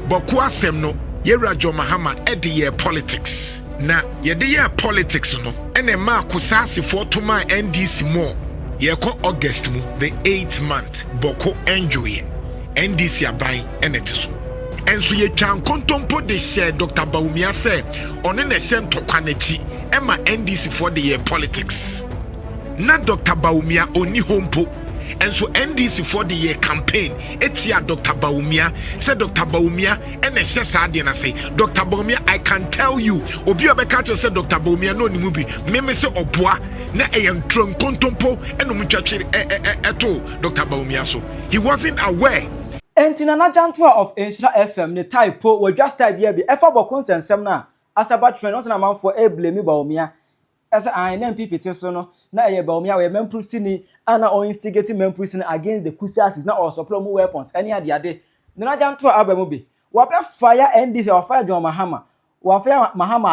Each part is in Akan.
Bawku asem no yewra John Mahama ede politics na yede politics no ene ma kusasi for to my NDC mo yeko August mu the 8th month Bawku enjoy NDC aban enete so enso ye twan kontompo de share Dr. Bawumia say one na hye ntokwa nachi ema NDC for the politics na Dr. Bawumia oni hompo enso NDC for the year campaign etia Dr. Bawumia say Dr. Bawumia ene hye saade na say Dr. Bawumia I can tell you obi obeka cho say Dr. Bawumia no ni mu bi me say oboa na eyantrom kontompo enom twatwere eto Dr. Bawumia so he wasn't aware. NDC Nana Jantuah of NDC FM ne type we just type here be efa Bawku nsensem na asaba trend no na man for e blame Bawumia asa an MPP so no na eye Bawumia we memprisi ni ana o instigate memprisi ni against the crises na or supply mu weapons any ade Nana Jantuah abamu bi wa be fire NDC or fire John Mahama wa fire Mahama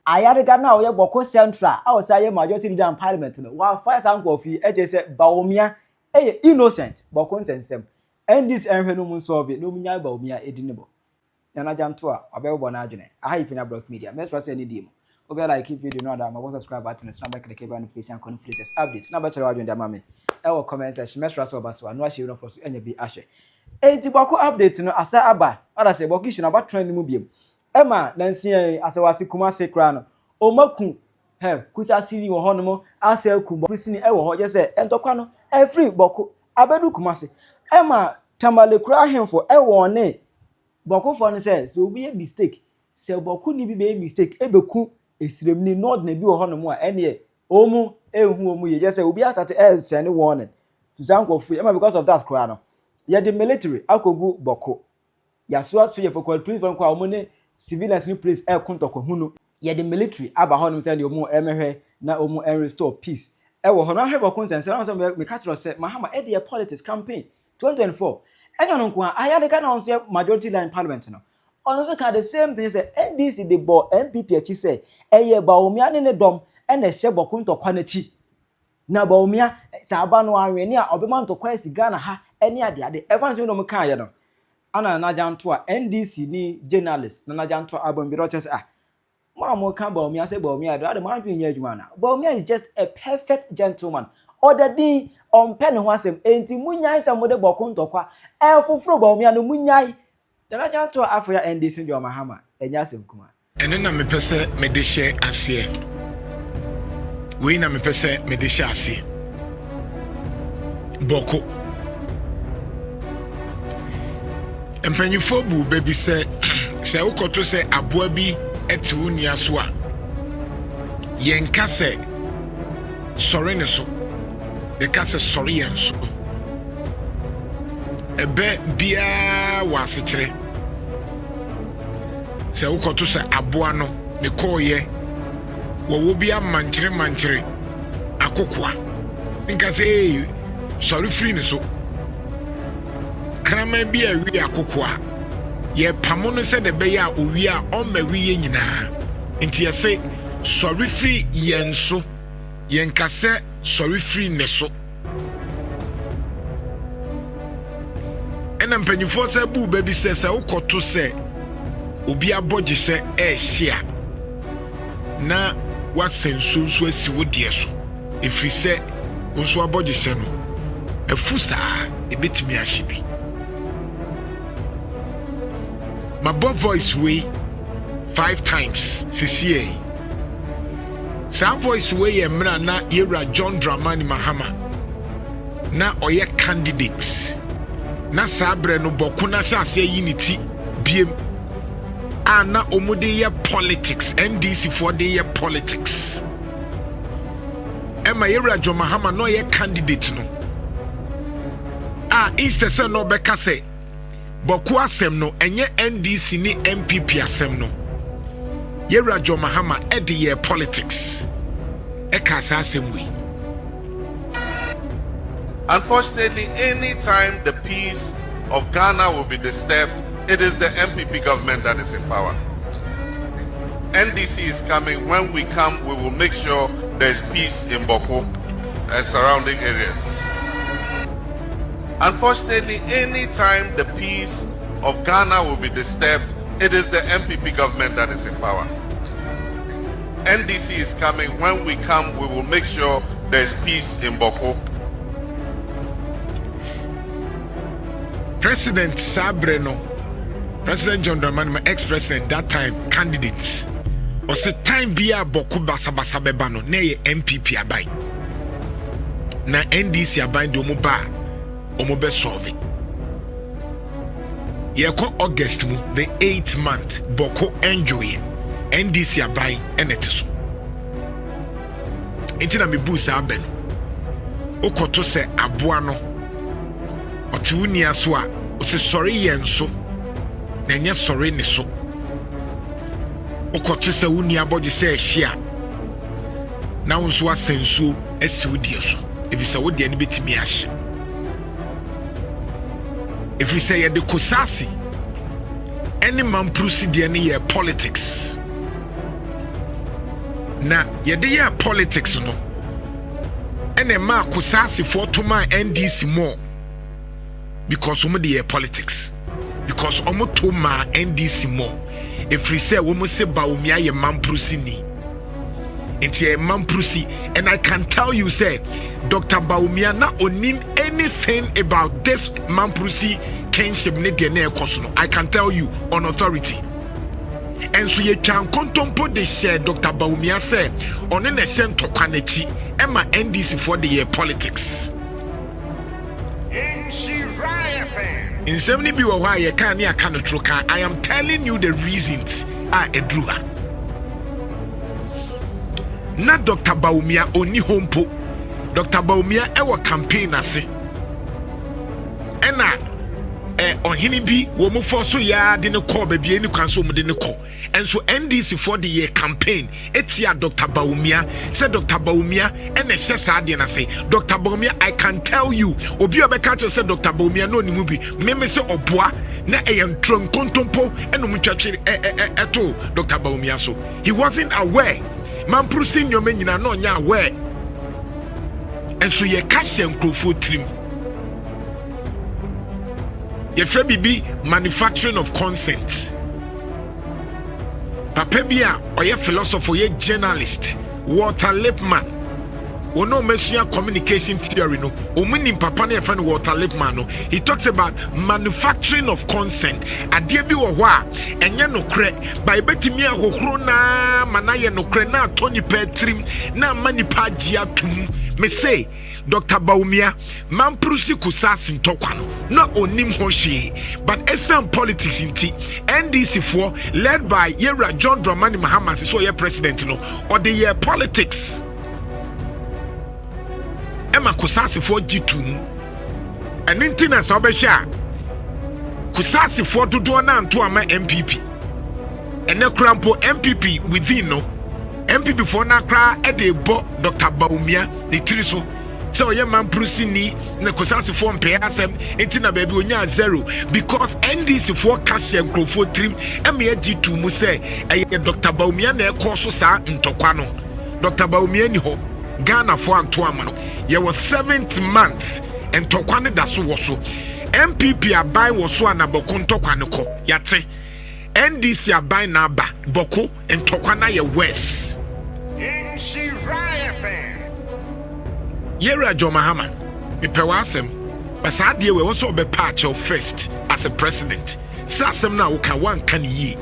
ayarega na o ye Bawku central a o say ye majority leader in parliament no wa fire sanko fi eje say Bawumia eye innocent Bawku nsensem NDC enhwe no mun solve no munya Bawumia edinebo Nana Jantuah abebo na adwene aha Penyah block media mess for say any dim obe like if video no that ma subscribe button so na click the notification icon for latest updates na ba chere adwene da mame e wo comment section mess for so ba so no ahye no for so enya bi ahye enti Bawku update no asa aba oda say Bawku issue na ba trend mu biem ema nansi asawase kuma se kra no o maku kuta siri wo hono asa ku Bawku sini e wo ho je say entokwa no free Bawku abedu kuma se ema tamale kra hemfo e wo ne Bawku for no say so be a mistake say Bawku ni bi be mistake e beku esirem ni nod na bi wo hono mo a ene omu ehu omu ye say obi atate send warning to zanko free ema because of that kra no ye the military akogu Bawku ya so ye for police for kwa omu ne civilians ni police e kontoko hunu ye the military aba hono say omu emehwe na omu restore peace e wo hono ahwe Bawku sense na so me catch say Mahama e the politics campaign 2024 enyo no kwa ayade na onse majority line parliament no also can the same thing say NDC the ball MPP achi say eye Bawumia ne dom e na hye Bawku ntokwa na chi na Bawumia sa aba no anwene a obema ntokwa asiga na ha ene ade evans no mka ye no ana Nana Jantuah NDC ni journalist Nana Jantuah abon bi roches mo kan Bawumia say Bawumia do ade man twen nya adwuma na Bawumia is just a perfect gentleman other day on pen ho asem enti munyai sa mode Bawku ntokwa foforo Bawumia no munyai Nana Jantuah afoya NDC John Mahama enya asem kuma ene na mepese me de share ase we na mepese me de share ase Bawku empanyifo bu baby se ukoto se aboa bi ete unia so a yenka se sori ne so de ka se sori yen so ebe bia wasechire se ukoto se aboa no ne koye wo bia manchire akokwa nka se sori free ne so krama bi awi akokwa ye pamo no se de be ya owi a o ma wi ye nyina nti ye se sori free yen so yen ka se sori free ne so ena mpanyifo se bu baby se ukoto se obi abodje se hia na wasensunsu asi wodie so efri se onso abodje se no afusa ebetimi ahyebi my voice way 5 times CCA some voice way emra na yewra John Mahama na oye candidates na sabre no Bawku na sase unity biem ana omude ye politics NDC for the ye politics ema yewra John Mahama no ye candidate no instead say no beka say Bawku asem no enye NDC ni MPP asem no yewra John Mahama ede ye politics e ka sa asem wi. Unfortunately, any time the peace of Ghana will be disturbed, it is the MPP government that is in power. NDC is coming. When we come, we will make sure there's peace in Bawku and surrounding areas. Unfortunately, any time the peace of Ghana will be disturbed, it is the MPP government that is in power. NDC is coming. When we come, we will make sure there's peace in Bawku. President Sabreno, President John Mahama, ex-president that time, candidate, was a time biya Bawku basa bebano, ne MPP abai. Na NDC abai do omobe solve. Yeko August mu, the 8th month, Bawku enjoy NDC abai enetiso. Inti na mibusa aben. Okoto se abuano. Otiwuni aso a, ose sorry yenso. Na enye sorry ni so. Okoto se wuni abodi se ehia. Na wonso asensu esi wodi so. Ebisa wodi ani betimi ahye. If we say the kosasi, any man proceed any politics. Na yede politics no. Any man kosasi for to my NDC more. Because omo de politics. Because omo to my NDC more. If we say womo se Bawumia ye man proceed ni. Inti a man proceed, and I can tell you say Dr. Bawumia na onim anything about this Mamprusi kinship ne de na ekoso. I can tell you on authority. And so ye can contemplate the share Dr. Bawumia say on an essential tokwanechi Emma NDC for the year politics. In 70 be why ye can ya can troka. I am telling you the reasons are edruha. Na Dr. Bawumia oni hompo. Dr. Bawumia ewa campaign ase. Ena ohini bi wo mo forso ya de ne call baby eni kwanso mo de ne call. And so NDC for the year campaign etia Dr. Bawumia say Dr. Bawumia ena hye saade na say Dr. Bawumia I can tell you obi obeka cho say Dr. Bawumia no ni mu bi me say oboa na eyentron kontompo eno mo twatwe eto Dr. Bawumia so he wasn't aware man prusin nyome nyina no nya aware. And so ye cash and crofo trim. Ye free be manufacturing of consent. Papa bia or ye philosopher, ye journalist, Walter Lippmann. Ono messia communication theory no. Omini papa ne friend Walter Lippmann no. He talks about manufacturing of consent. Adie bi wo hwa enye no kre by betimi ahohoro na manaye no kre na Tony Petrim na manipa gia tum. Me say Dr. Bawumia Mamprusi kusasi ntokwano na onim hoshe but SM politics inti NDC for led by Yera John Mahama so ye president no or the year politics Emma kusasi for G2 and intina sobesha kusasi for dodo na nto ama MPP and na krampo MPP within no MPP for na kra e de bo Dr. Bawumia the triso so ye man prusini na kosasi for mpe asem entina baby onya zero because NDC for cash and crofo trim eme G2 mu say eye Dr. Bawumia na e koso sa ntokwa no Dr. Bawumia ni ho Ghana for anto amano ye was 7th month ntokwa ne da so wo so MPP abai wo so anaboko ntokwa ne ko yate NDC abai na aba boko ntokwa na ye west Yera John Mahama me pewasem but sadie we also be part of first as a president sasem na wo kan wan kan yi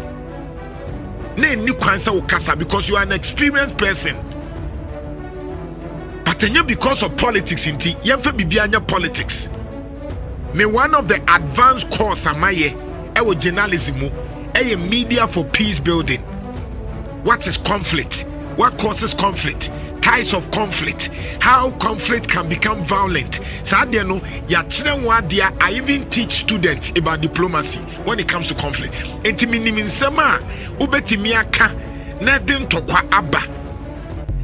na ni kwansa wo kasa because you are an experienced person but enya because of politics inti yemfa bibia anya politics me one of the advanced course amaye e journalism mu e media for peace building. What is conflict? What causes conflict? Types of conflict, how conflict can become violent. I even teach students about diplomacy when it comes to conflict.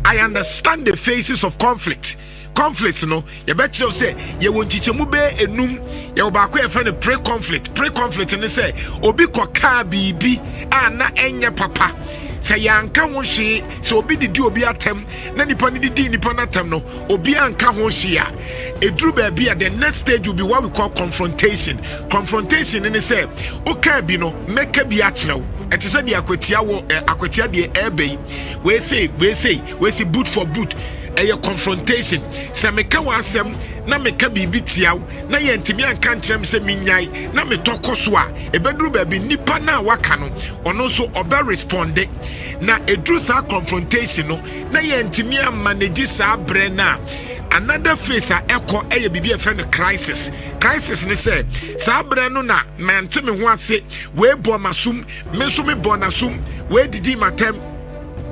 I understand the phases of conflict. Conflicts, you bet you say, you won't teach mu be enum, you will back friend pre-conflict. Pre-conflict, and they say, Obi koka bibi, na enya papa. Say yanka won hwe so obi didi obi atem na nipa ni didi nipa na atem no obi anka ho hwe a edru baby at the next stage will be what we call confrontation. Confrontation in say, okay, bino, make a biachro. And to say the aquatia the airby, we say, boot for boot. A confrontation. Sameka wasem na meka bibi tiaw na ye ntimi anka nkyerem se minyai na me tokoswa e bedru baby nipa na waka no ono so obe responde na edru sa confrontation no na ye ntimi manage sa bre na another phase a ekọ eye bibi efe no crisis ne say sa bre no na mente me ho ase we bo masum me so me bo nasum we didi matem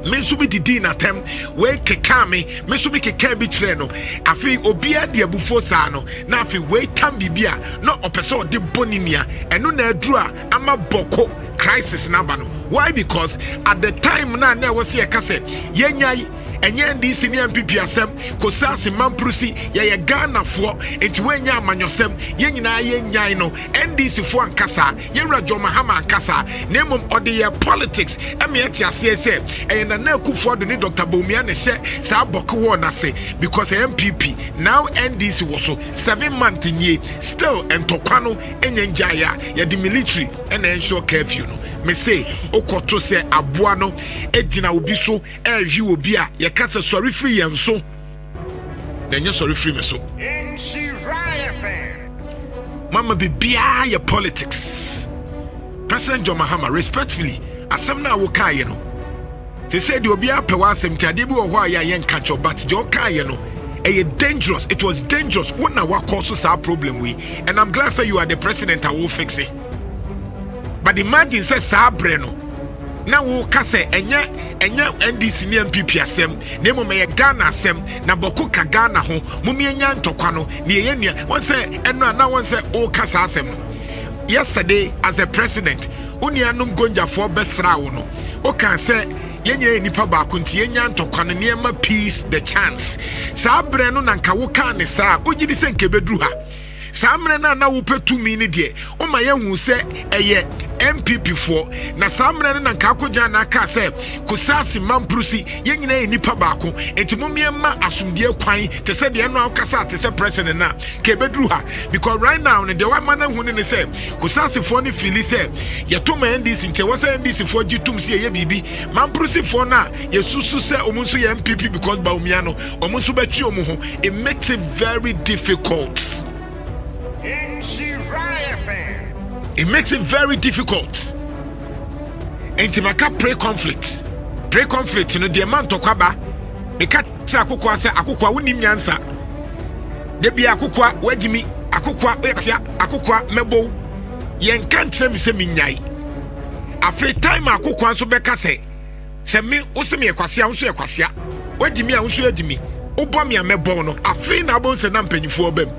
me so be didi na tem we keka me so be keka bi kire no afi obia de abufo sa no na afi we tam bibia no opese de bonimia eno na aduru a ama boko crisis na ba no. Why? Because at the time na was say kase yenyai enye NDC ni MPP asem kosasi mamprusi ye Ghana fo enti wenya amanyosem ye nyina ye nyai no NDC fo ankasa ye John Mahama ankasa nemom ode ye politics eme eti ase ese na Akufo do ni Dr. Bawumia ne hye sa Bawku wo na se because MPP now NDC was so 7 months nye still entokwa no enyenjaya ye the military and ensure curfew no me say okoto se aboa no ejina obi so ehwi obi a ye kasa sorry free yam so then you sorry free me so mama bibia your politics. President John Mahama respectfully asem na wo ka ye no they said you obi apewa asem ti ade bi wo ho ya yen catch but jo ka ye no dangerous. It was dangerous when na wa cause our problem we and I'm glad say you are the president I will fix it. But imagine say sabre no na wo ka say enya NDC ni MPP asem na mo me Ghana asem na Bawku ka Ghana ho mo me enya ntokwa no na ye nua won say eno na won say o ka sa asem no. Yesterday as a president unianum gonja for besra wo no o kan say yenye nipa Bawku nti enya ntokwa no niema peace the chance sabre no na nka wo ka ne sa ogidi se nke bedru ha samre na wo petumi ni de o ma ye hu se eye MPP for na samre na nka akogya na aka se kusasi mamprusi ye nyina nipa Bawku enti momiema asumdie kwan te se de no akasa te se president na ke bedru ha because right now ne de wa mana hu ne se kusasi for ni fili se ye to ma NDC nte wo se NDC for gitum se ye bibi mamprusi for na ye susu se omunso ye MPP because Bawumia no omunso betwi omu ho it makes it very difficult. It makes it very difficult. Intimaka pre-conflict. Pre-conflict, you know, the amount of kwaba. The cat akukwa say akukwa wuni nyansa. Debi akukwa wejimi akukwa akukwa mebo. Yen kan kire mi se minyai. Afi time akukwa nso beka se me usemi ekwasia nso ekwasia. Wejimi a nso ejimi. Obo mi amebo no. Afi na bo nse na mpanyifo obem.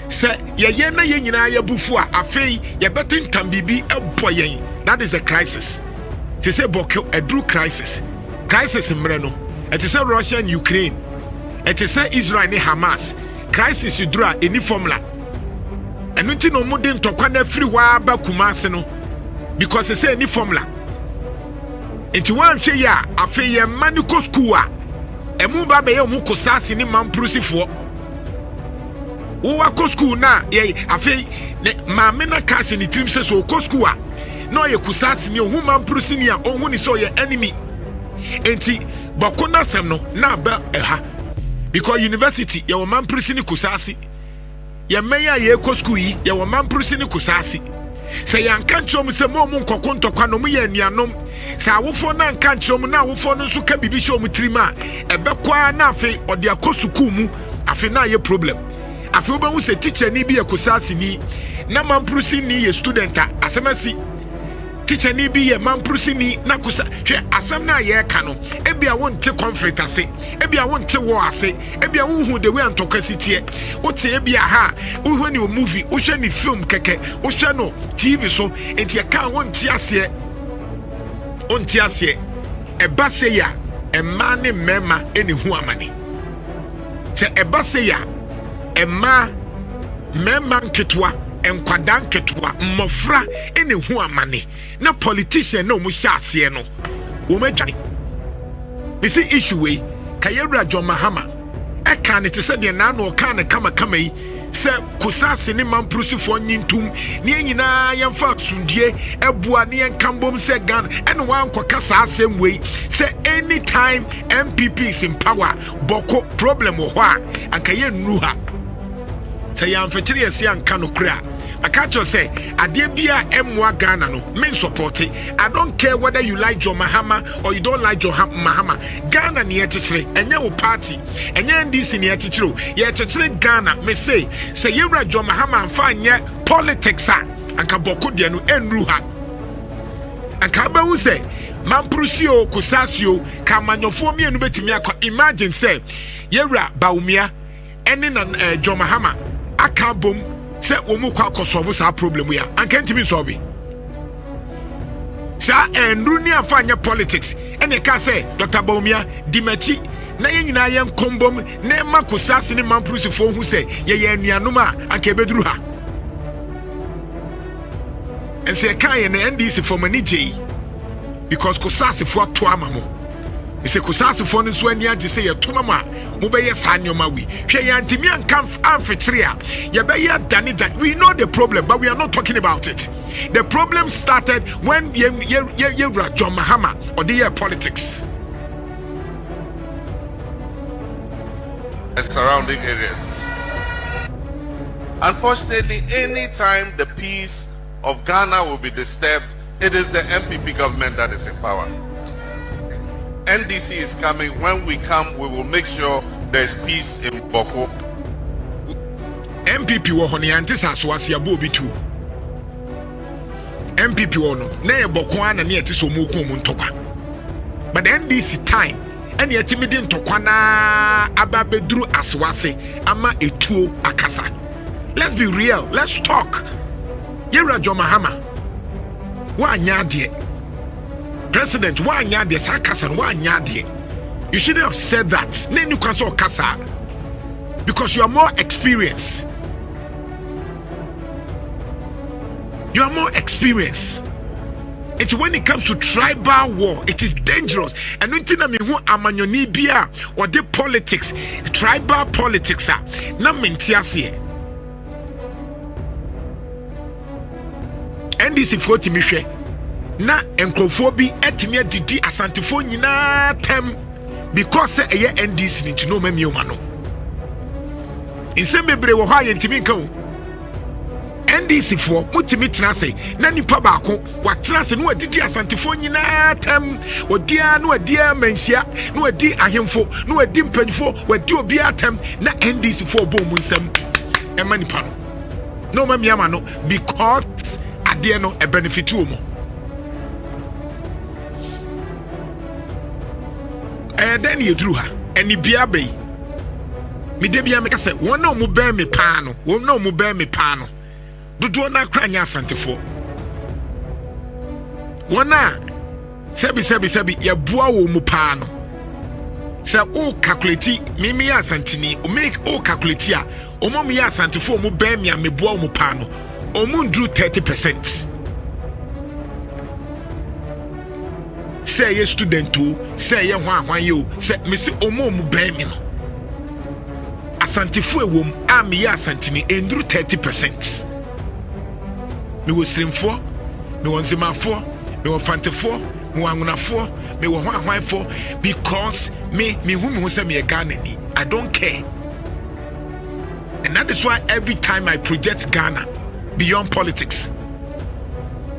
Say ye na ye nyina ye bufu a afei ye betin tambibi ebo yen. That is a crisis. To say Bawku a true crisis. Crisis mre no. It is say Russia and Ukraine. It is say Israel and Hamas. Crisis dura any formula. And nti no modern tokwa na free wa ba Kumase no because it say any formula. Nti wan hwe ya afei ye maniko school a emu ba be ye mu kosase ni mamprusifoɔ wo school na ye afei maame na cash ni trim se so ko school a no ye kusase ni ohun mamprusi ni a ohun ni so ye enemy enti Bawku na sem no na ba eha because university ye wo mamprusi ni kusase ye meya ye ko school yi ye wo mamprusi ni kusase se yan kan chom se mo mu nkoko ntokwa no mu ye anuanom se awofo na kan chom na awofo no so ka bibi show mu trima ebekwa na afei ode akosuku mu afei na ye problem afi oba hu se teacher ni bi ekosasi ni na mamprusi ni ye student a asemasi teacher ni bi ye mamprusi ni na kusa hwe asem na ye ka no ebia wonte conflict ase ebia wonte war ase ebia wonhu the way antokasi tie wote ebia ha wohwe ni movie wohwe ni film keke wohwe no TV so enti ye ka wonte ase eba se ya ema ne mema eni hu amane se eba se ya Emma memma nketwa enkwada nketwa mmofra ene hu amane na politician na omu hyase no wo madwane me see issue we kayewura John Mahama Eka ne te se de na no ka ne kama yi se kusase ne mamprusifoɔ nyintum ne nyinaa yɛmfa sundie ebua ne yɛnkambom se Ghana ɛne wankɔka saa asɛm wei se anytime MPP is in power bɔkɔ problem wɔ hɔ a anka yɛnnu ha sɛ yɛamfɛkyere yɛsi anka no kora aka kyerɛ sɛ adeɛ bia ɛmmoa Ghana no men support it. I don't care whether you like John Mahama or you don't like John Mahama. Ghana ni yɛkyekyere ɛnyɛ wo party ɛnyɛ NDC ni yɛkyekyere yɛkyekyere Ghana me say yɛwura John Mahama amfa nyɛ politics a anka bɔko deɛ no ɛnru ha anka bɛwu sɛ mampurusio kusasio ka manyɔfoɔ mienu betumi akɔ imagine sɛ yɛwura Bawumia ɛne na John Mahama aka bom sɛ omu kwa akɔsɔbo saa problem ya anka ntimi sɔbe saa ɛnru ni amfa nyɛ politics ɛne ka sɛ Dr. Bawumia dimachi na yɛnyina yɛn kombom na ma kusase ne mampurusifo hu sɛ yɛyɛ anuanom a anka beduru ha ɛnsɛ ka yɛ na NDC for mani gye because kusase fo ato ama mo ɛsɛ kusase fo no so ani agye sɛ yɛto ma a mobɛyɛ saa nyoma wi hwɛ yɛ antimi anka amfekyere a yɛbɛyɛ dane that we know the problem but we are not talking about it. The problem started when John Mahama or the year politics and surrounding areas. Unfortunately, anytime the peace of Ghana will be disturbed, it is the MPP government that is in power. NDC is coming. When we come, we will make sure there's peace in Bawku. MPP wo hone antes aswase abo obi tu. MPP wo no na ye Bawku ana na yete so mu ko mu ntokwa. But the NDC time and yet me din ntokwa na ababeduru aswase ama etuo akasa. Let's be real. Let's talk. Yera John Mahama. Wa anya de. President, wa anya de sa kasa wa anya de. You shouldn't have said that. Then you can so kasa because you are more experienced. You are more experienced. It's when it comes to tribal war, it is dangerous. And until me who amanyoni bia or the politics, tribal politics na mentiasie. NDC 40 mihwe na enkrofo bi etimi adidi asantefo nyina tem because eye NDC ni no mamioma no. Insem bebre wo ha yentimi nka o. NDC for mutimi tena se na nipa baako watena se no adidi asantefo nyina tem odia no adia manhia no adi ahemfo no adi mpanyfo wadi obi atem na NDC for bom nsam ema nipa no mamiama no because ade no e benefit wo mo. Then you drew her and you be a bay. Me debia make say one no mu bear me pano, one no mu bear me pano. Do not cry ya Santefo. One na sebi ya bua wo mu pano. Say o calculate me ya Santini, o make o calculate ya, o mo ya Santefo mu bear me and me bua mu pano. O mun drew 30%. Say ye student too, say ye hwan you, say Missy Omo mu bear me no. Asantefo ewom a me ya asantini endru 30%. Me wo srimfo, me wo nzemafo, me wo fantefo, me wo angunafo, me wo hwanfo because me hu say me Ghana ni. I don't care. And that is why every time I project Ghana beyond politics.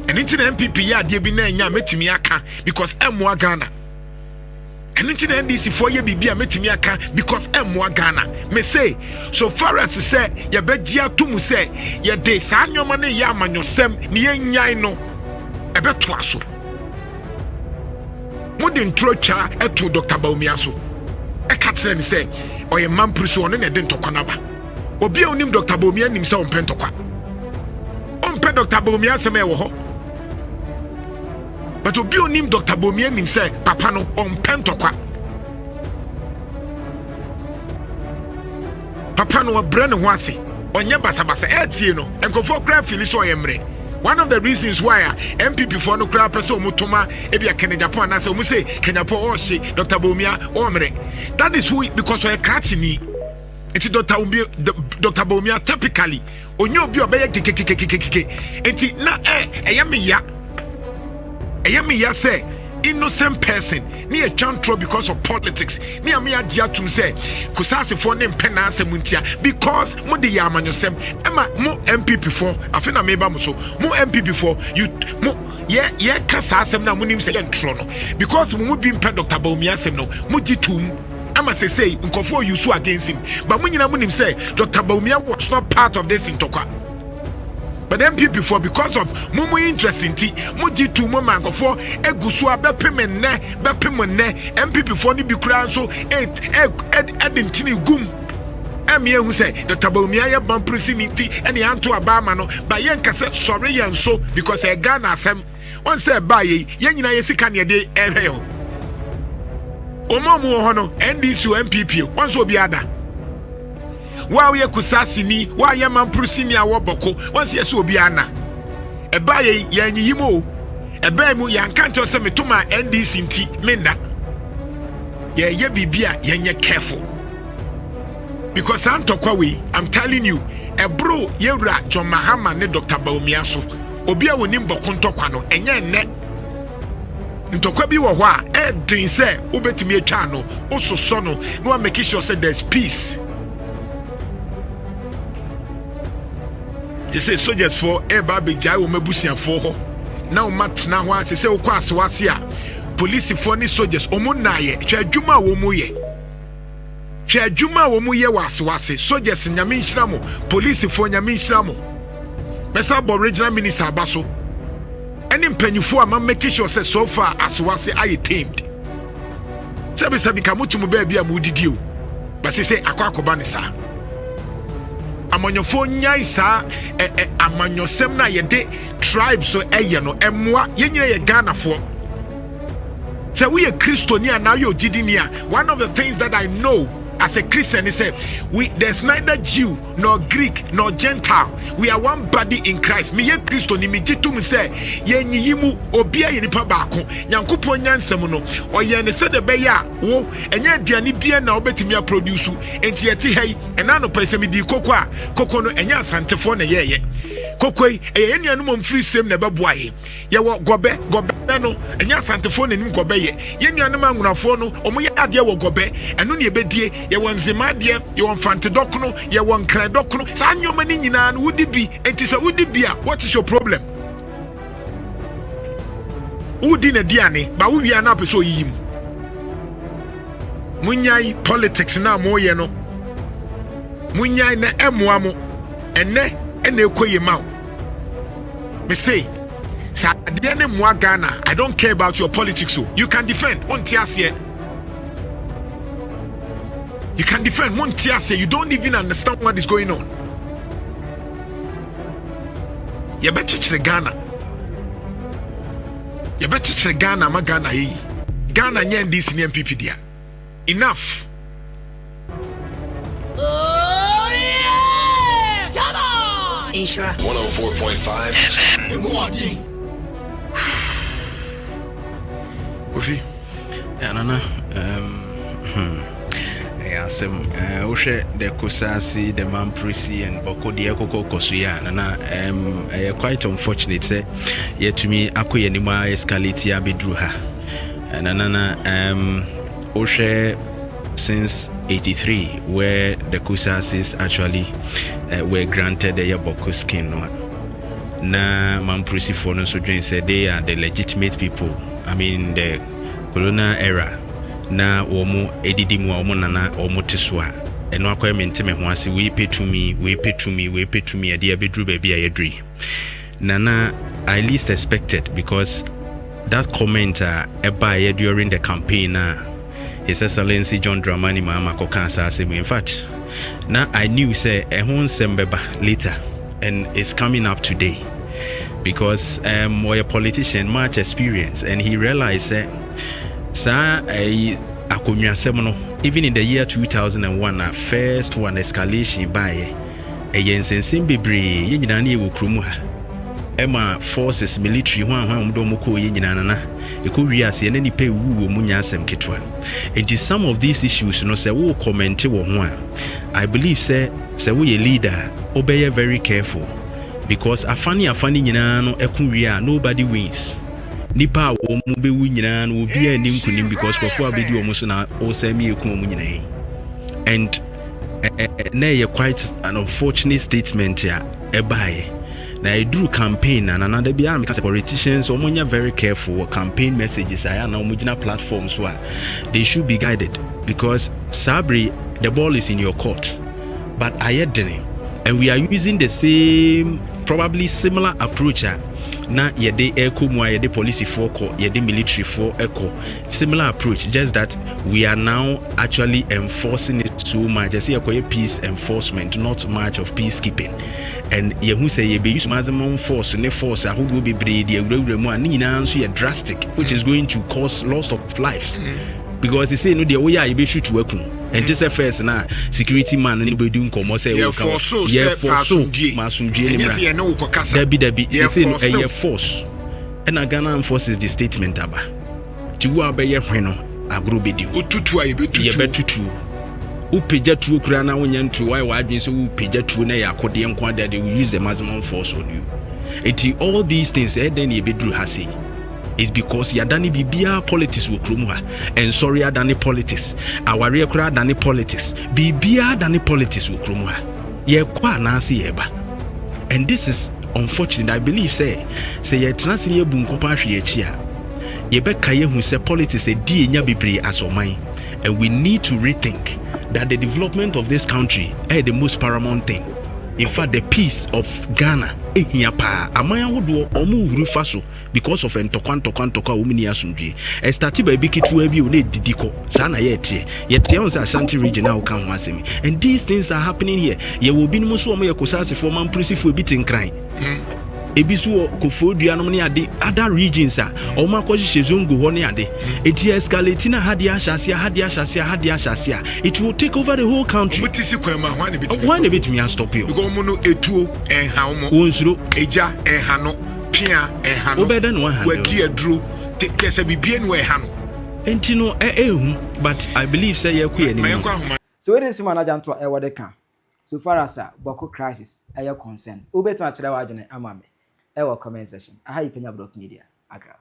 And into the MPP ya de bi na nya metimi aka because emwa Ghana. And into the NDC for ye bibia metimi aka because emwa Ghana. Me say so far as say ye begia tumu say ye de sa nyoma ne ya amanyosem ne ye nyan no ebeto aso. Mode ntrotwa eto Dr. Bawumia so. E ka kire ni say oye mampruso ono ne de ntokwa na ba. Obi a onim Dr. Bawumia nim say ompe ntokwa. Ompe Dr. Bawumia se me wo ho. But obi onim Dr. Bawumia nim say papa no ompe ntokwa. Papa no obre ne ho ase. Onye basabasa etie no. Enkofo kra fili so oyemre. One of the reasons why MPP for no kra person omutoma ebia Kenya Japan na say omu say Kenya po o she Dr. Bawumia omre. That is who because we crash ni. Enti Dr. Bawumia typically onyo obi obeye kekekekekeke. Enti na eyame ya say innocent person ni a chantro because of politics. Ni amia diatum say kusase for ne mpena asemuntia because mo de yamanyosem ema mo MPP for afena meba mo so mo MPP for you mo ye kasa asem na munim say ntro no because mo bi mpa Dr. Bawumia asem no mo gitum ama say nkofo you so against him but mo nyina munim say Dr. Bawumia was not part of this intokwa. But MPP for because of mumu interesting tea, muji to mumango for egusua bepimene MPP for ni bikura so edintini gum. Emie who say Dr. Bawumia ya bamprisinity and the anto abama no by yen kase sorry and so because a Ghana asem one say buy ye nyina yesika ne de ehwe. Omomu ho no NDC MPP one so bi ada. Wa ye kusasi ni wa ye mampurusi ni awoboko once ye so obi ana eba ye yanyiyimo eba mu yanka nto se metoma NDC nti menda ye bibia ye careful because antokwa we I'm telling you ebro yewra John Mahama ne Dr. Bawumia so obi a woni mboko ntokwa no enye nne ntokwa bi wo ho a edin se obetimi atwa no ososo no no make sure say there's peace. They say soldiers for baby jai wo mabusia for ho na o matna ho ase say okwa asewase a police for ni soldiers omo naye hwe adwuma wo mu ye wa asewase soldiers nyame nhira mo police for nyame nhira mo mesa bo regional minister abaso any mpanyufo am make sure say so far asewase aye tamed sabi kamutu mu ba bia mu didi o but say akwa ne sa amanyofo nyai sa amanyosem na yede tribe so eye no emwa yenyina ye Ghana fo say we a Christian and now you gidini a one of the things that I know as a Christian is say there's neither Jew nor Greek nor Gentile, we are one body in Christ. Me ye Christian me gitum say ye nyiyimu obia ye nipa baako nyankopon nyansem no oye ne se de be ya wo enye aduane bia na obetimi a produce enti yeti hei ena no pese me di koko no enye asantefo na ye kokoi eye nuanum free stream na beboa ye wo gobe no enye asantefo na nim gobe ye nuanum angunafo no omo ye ade wo gobe eno ne ebedie ye won zima de ye won fantedok no ye won kredok no sa nyoma ni nyina no wudi bi enti se wudi bi a what is your problem wudi na diane ba wo wi ana peso yim munyai politics na mo ye no munyai na emwa mo ene ekoye ma me say sa de ne mo Ghana I don't care about your politics so you can defend on tiasie you can defend one tiasie you don't even understand what is going on you better Ghana ma Ghana yi Ghana nya NDC ni MPP dia enough. Isra 104.5 FM. Ofi. Nana Oshe the Kusasi, the Mamprisi and Bawku the Ekoko Kosuya Nana quite unfortunate say yet to me Akuye Nima escalate Abidruha and Nana Oshe since 83 where the Kusasis actually were granted the Bawku skin na Mamprisi for no so said they are the legitimate people. I mean the colonial era na omo edidimu omo nana omo teswa eno akwa menteme ho ase we pay to me ade abedru baby ayedri nana I least expected because that comment eba during the campaign His Excellency John Mahama Mahama in fact now I knew say ehon sembeba later and it's coming up today because we're a politician much experience and he realized even in the year 2001 first one escalation by a yensen bebre yinani wo krumu ha Emma forces military one domoko yinana ekowia se ne nipa wu mu nya asem ketwa. And some of these issues no say wo comment wo ho a I believe say we a leader obey very careful because afani nyina no ekowia nobody wins. Nipa wo mu be wu nyina no obi anim kunim because before abedi wo so na o say me eku mu nyina. And na quite an unfortunate statement ya ebaye. Now I do campaign and another be because politicians are very careful with campaign messages. I am now platforms where they should be guided because Sabri, the ball is in your court, but I had and we are using the same, probably similar approach. Na yede echo mwa yede police for ko yede military for echo similar approach, just that we are now actually enforcing it so much. I see a peace enforcement, not much of peacekeeping. And ye who say ye be use maximum force ne force a who be breed ye mu ani na so ye drastic, which is going to cause loss of lives. Because they say no, the way I be shoot to and just a first na security man and be doing come say we can so masumdie debi say no a force and a Ghana forces the statement aba ti wo be ye hweno agro be di otutu aye betutu upeja tu kura na wonya ntu why adwen so upeja tu na ya akode enko that they will use the maximum force on you. All these things then ye be dru hase is because yadani bibia politics wo kromwa and sorry adani politics aware kura adani politics bibia adani politics wo kromwa ye kwa na ase yeba. And this is unfortunate. I believe say ye transi ye bunkopa hwe echi a ye be kaye hu say politics e di enya bebre asoman, and we need to rethink that the development of this country is the most paramount thing. In fact, the peace of Ghana ehia pa amaya wodo omu huru faso because of entokwa umini asundwe e start by bikitu abi o na didiko sa na ye on say Ashanti region na kan ho asemi. And these things are happening here. Ye wo binum so omo ye kosase for man prisifo bi tinkran ebisu kofodua no ne ade other regions a omo akojije zongo ho ne ade eti escalate na hade ashase it will take over the whole country. Mutisi kwema ho ane bitimi why ne bitimi stop you because omo no etuo enha omo wonsuro eja enha no pia enha no obeda no ha wadi aduro kese bibie no enha no enti no but I believe say ye ku ani so we NDC Nana Jantuah what they can so far as Bawku crisis are concerned obeto a kire wa adwene amame e comment section aha Penyah Media Accra.